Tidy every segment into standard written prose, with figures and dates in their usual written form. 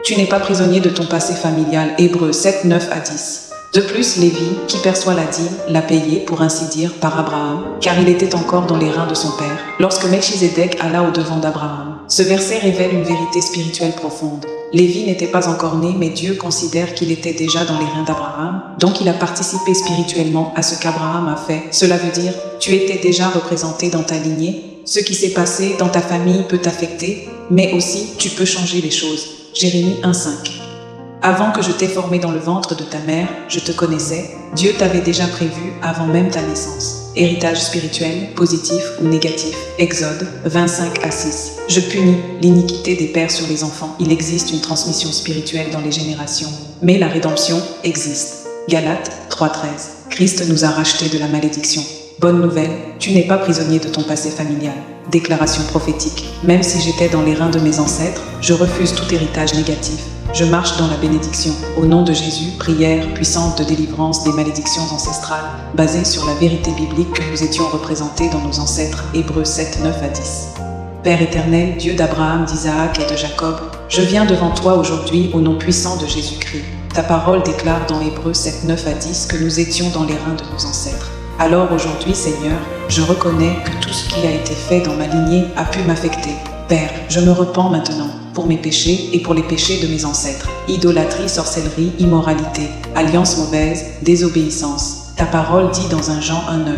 Tu n'es pas prisonnier de ton passé familial. Hébreux 7, 9 à 10. De plus, Lévi, qui perçoit la dîme, l'a payé, pour ainsi dire, par Abraham, car il était encore dans les reins de son père, lorsque Melchizedek alla au-devant d'Abraham. Ce verset révèle une vérité spirituelle profonde. Lévi n'était pas encore né, mais Dieu considère qu'il était déjà dans les reins d'Abraham, donc il a participé spirituellement à ce qu'Abraham a fait. Cela veut dire, tu étais déjà représenté dans ta lignée. Ce qui s'est passé dans ta famille peut t'affecter, mais aussi tu peux changer les choses. Jérémie 1,5. Avant que je t'ai formé dans le ventre de ta mère, je te connaissais. Dieu t'avait déjà prévu avant même ta naissance. Héritage spirituel, positif ou négatif. Exode 25 à 6. Je punis l'iniquité des pères sur les enfants. Il existe une transmission spirituelle dans les générations, mais la rédemption existe. Galates 3,13. Christ nous a rachetés de la malédiction. Bonne nouvelle, tu n'es pas prisonnier de ton passé familial. Déclaration prophétique. Même si j'étais dans les reins de mes ancêtres, je refuse tout héritage négatif. Je marche dans la bénédiction. Au nom de Jésus, prière puissante de délivrance des malédictions ancestrales, basée sur la vérité biblique que nous étions représentés dans nos ancêtres. Hébreux 7, 9 à 10. Père éternel, Dieu d'Abraham, d'Isaac et de Jacob, je viens devant toi aujourd'hui au nom puissant de Jésus-Christ. Ta parole déclare dans Hébreux 7, 9 à 10 que nous étions dans les reins de nos ancêtres. Alors aujourd'hui, Seigneur, je reconnais que tout ce qui a été fait dans ma lignée a pu m'affecter. Père, je me repens maintenant pour mes péchés et pour les péchés de mes ancêtres. Idolâtrie, sorcellerie, immoralité, alliance mauvaise, désobéissance. Ta parole dit dans 1 Jean 1,9.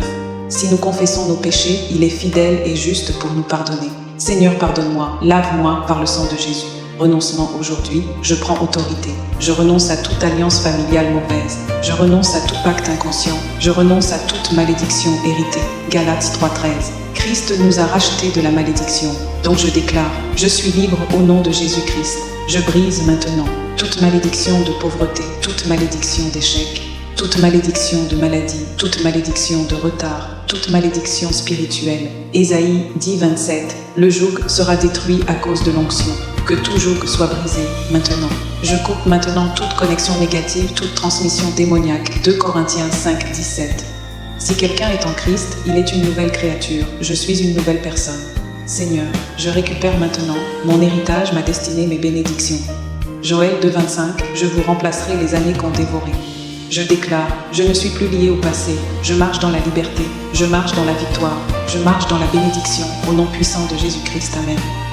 Si nous confessons nos péchés, il est fidèle et juste pour nous pardonner. Seigneur, pardonne-moi, lave-moi par le sang de Jésus. Renoncement aujourd'hui, je prends autorité. Je renonce à toute alliance familiale mauvaise. Je renonce à tout pacte inconscient. Je renonce à toute malédiction héritée. Galates 3,13. Christ nous a rachetés de la malédiction. Donc je déclare, je suis libre au nom de Jésus-Christ. Je brise maintenant toute malédiction de pauvreté, toute malédiction d'échec, toute malédiction de maladie, toute malédiction de retard, toute malédiction spirituelle. Ésaïe 10,27. Le joug sera détruit à cause de l'onction. Que tout joug soit brisé maintenant. Je coupe maintenant toute connexion négative, toute transmission démoniaque. 2 Corinthiens 5,17. Si quelqu'un est en Christ, il est une nouvelle créature. Je suis une nouvelle personne. Seigneur, je récupère maintenant mon héritage, ma destinée, mes bénédictions. Joël 2,25. Je vous remplacerai les années qu'ont dévoré. Je déclare, je ne suis plus lié au passé. Je marche dans la liberté. Je marche dans la victoire. Je marche dans la bénédiction. Au nom puissant de Jésus-Christ. Amen.